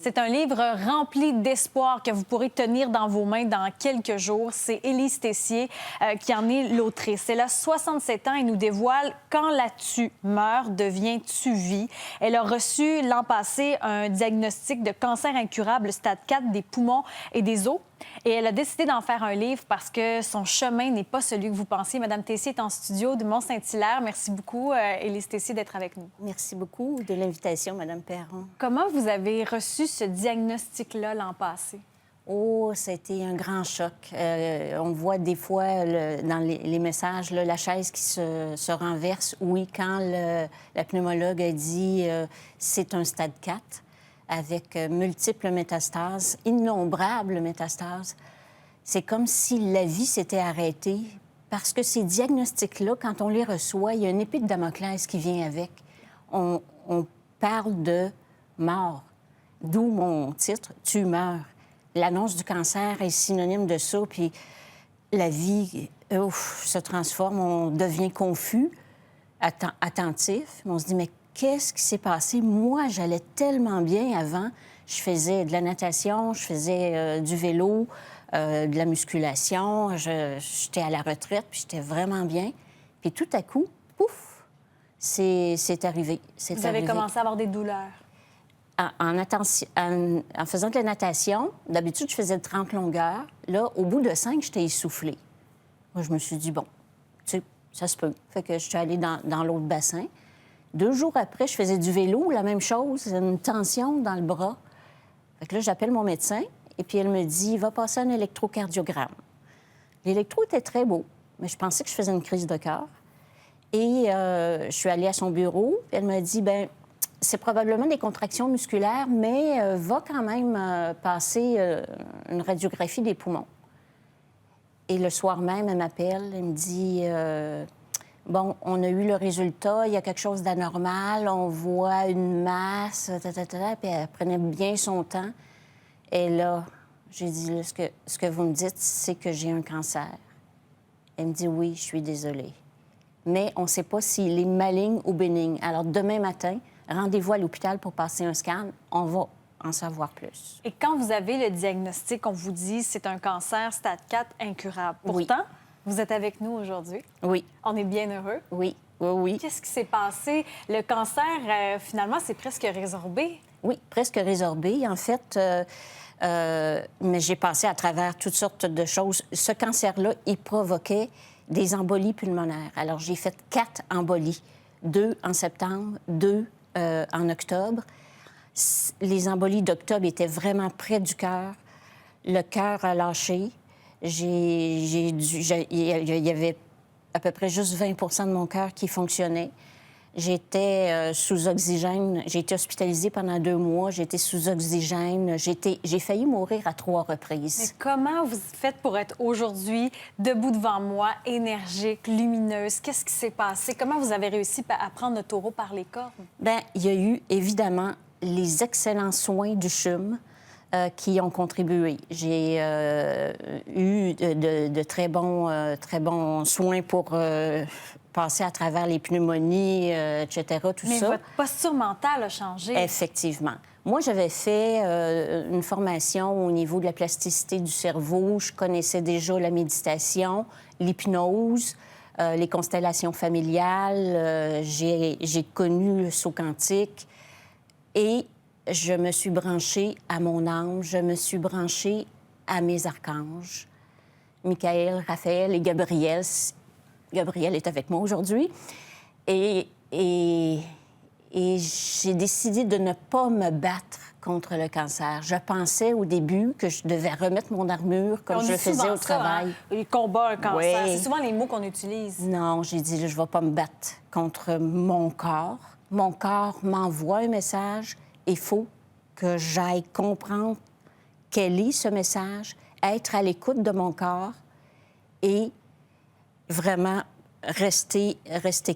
C'est un livre rempli d'espoir que vous pourrez tenir dans vos mains dans quelques jours. C'est Élise Tessier qui en est l'autrice. Elle a 67 ans et nous dévoile « Quand la tu meurs devient tu vis ». Elle a reçu l'an passé un diagnostic de cancer incurable stade 4 des poumons et des os. Et elle a décidé d'en faire un livre parce que son chemin n'est pas celui que vous pensiez. Madame Tessier est en studio de Mont-Saint-Hilaire. Merci beaucoup, Élise Tessier, d'être avec nous. Merci beaucoup de l'invitation, Madame Perron. Comment vous avez reçu ce diagnostic-là l'an passé? Oh, ça a été un grand choc. On voit des fois dans les messages là, la chaise qui se renverse. Oui, quand la pneumologue a dit c'est un stade 4 avec multiples métastases, innombrables métastases, c'est comme si la vie s'était arrêtée. Parce que ces diagnostics-là, quand on les reçoit, il y a une épée de Damoclès qui vient avec. On parle de mort, d'où mon titre « Tu meurs ». L'annonce du cancer est synonyme de ça, puis la vie se transforme, on devient confus, attentif, on se dit « Mais qu'est-ce qui s'est passé? Moi, j'allais tellement bien avant. Je faisais de la natation, je faisais du vélo, de la musculation, j'étais à la retraite, puis j'étais vraiment bien. Puis tout à coup, pouf, c'est arrivé. Vous avez commencé à avoir des douleurs? En faisant de la natation, d'habitude, je faisais 30 longueurs. Là, au bout de 5, j'étais essoufflée. Moi, je me suis dit, bon, tu sais, ça se peut. Fait que je suis allée dans l'autre bassin. 2 jours après, je faisais du vélo, la même chose, une tension dans le bras. Fait que là, j'appelle mon médecin et puis elle me dit, va passer un électrocardiogramme. L'électro était très beau, mais je pensais que je faisais une crise de cœur. Et je suis allée à son bureau. Elle m'a dit, bien, c'est probablement des contractions musculaires, mais va quand même passer une radiographie des poumons. Et le soir même, elle m'appelle, elle me dit, bon, on a eu le résultat, il y a quelque chose d'anormal, on voit une masse, puis elle prenait bien son temps. Et là, j'ai dit, là, ce que vous me dites, c'est que j'ai un cancer. Elle me dit, oui, je suis désolée. Mais on ne sait pas s'il est maligne ou bénigne. Alors, demain matin, rendez-vous à l'hôpital pour passer un scan. On va en savoir plus. Et quand vous avez le diagnostic, on vous dit c'est un cancer stade 4 incurable. Pourtant, vous êtes avec nous aujourd'hui. Oui. On est bien heureux. Oui, oui, oui. Qu'est-ce qui s'est passé? Le cancer, finalement, c'est presque résorbé. Oui, presque résorbé. En fait, mais j'ai passé à travers toutes sortes de choses. Ce cancer-là, il provoquait des embolies pulmonaires. Alors, j'ai fait 4 embolies. 2 en septembre, 2 en octobre. Les embolies d'octobre étaient vraiment près du cœur. Le cœur a lâché. Il y avait à peu près juste 20 de mon cœur qui fonctionnait. J'étais sous oxygène. J'ai été hospitalisée pendant 2 mois. J'étais sous oxygène. J'ai failli mourir à 3 reprises. Mais comment vous faites pour être aujourd'hui debout devant moi, énergique, lumineuse? Qu'est-ce qui s'est passé? Comment vous avez réussi à prendre le taureau par les cornes? Bien, il y a eu, évidemment, les excellents soins du CHUM qui ont contribué. J'ai eu de très bons soins pour passer à travers les pneumonies, etc., tout Mais ça. Mais votre posture mentale a changé. Effectivement. Moi, j'avais fait une formation au niveau de la plasticité du cerveau. Je connaissais déjà la méditation, l'hypnose, les constellations familiales. J'ai connu le saut quantique. Et je me suis branchée à mon ange, je me suis branchée à mes archanges, Michael, Raphaël et Gabriel. Gabriel est avec moi aujourd'hui. Et j'ai décidé de ne pas me battre contre le cancer. Je pensais au début que je devais remettre mon armure comme je le faisais au travail. Il combat un cancer. Oui. C'est souvent les mots qu'on utilise. Non, j'ai dit, je ne vais pas me battre contre mon corps. Mon corps m'envoie un message. Il faut que j'aille comprendre quel est ce message, être à l'écoute de mon corps et vraiment rester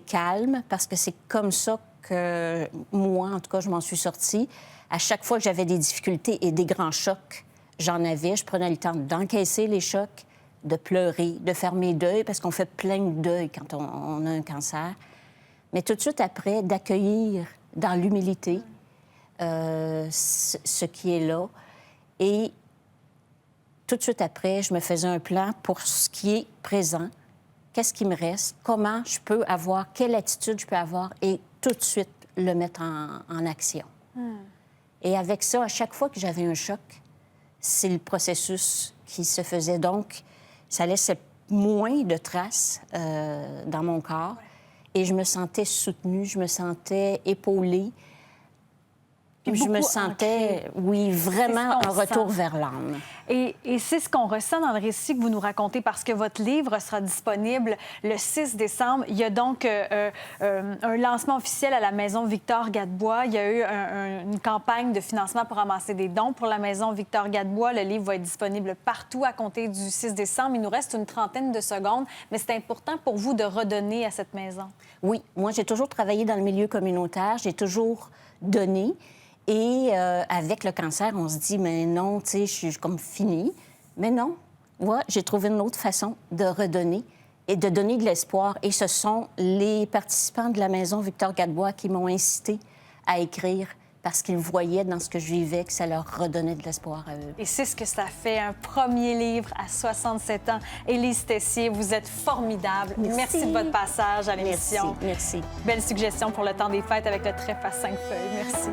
calme parce que c'est comme ça que moi, en tout cas, je m'en suis sortie. À chaque fois que j'avais des difficultés et des grands chocs, j'en avais. Je prenais le temps d'encaisser les chocs, de pleurer, de faire mes deuils parce qu'on fait plein de deuils quand on a un cancer. Mais tout de suite après, d'accueillir dans l'humilité ce qui est là. Et tout de suite après, je me faisais un plan pour ce qui est présent. Qu'est-ce qui me reste? Comment je peux avoir? Quelle attitude je peux avoir? Et tout de suite le mettre en action. Et avec ça, à chaque fois que j'avais un choc, c'est le processus qui se faisait. Donc, ça laissait moins de traces dans mon corps. Et je me sentais soutenue, je me sentais épaulée. Puis Je me beaucoup sentais, ancrée. oui, vraiment C'est ce qu'on un retour ressent. vers l'âme. Et c'est ce qu'on ressent dans le récit que vous nous racontez parce que votre livre sera disponible le 6 décembre. Il y a donc un lancement officiel à la Maison Victor-Gadebois. Il y a eu une campagne de financement pour ramasser des dons pour la Maison Victor-Gadebois. Le livre va être disponible partout à compter du 6 décembre. Il nous reste une trentaine de secondes, mais c'est important pour vous de redonner à cette maison. Oui, moi, j'ai toujours travaillé dans le milieu communautaire. J'ai toujours donné. Et avec le cancer, on se dit, mais non, tu sais, je suis comme finie. Mais non, moi, j'ai trouvé une autre façon de redonner et de donner de l'espoir. Et ce sont les participants de la Maison Victor-Gadebois qui m'ont incité à écrire parce qu'ils voyaient dans ce que je vivais que ça leur redonnait de l'espoir à eux. Et c'est ce que ça fait, un premier livre à 67 ans. Élise Tessier, vous êtes formidable. Merci de votre passage à l'émission. Merci. Belle suggestion pour le temps des fêtes avec le trèfle à 5 feuilles. Merci.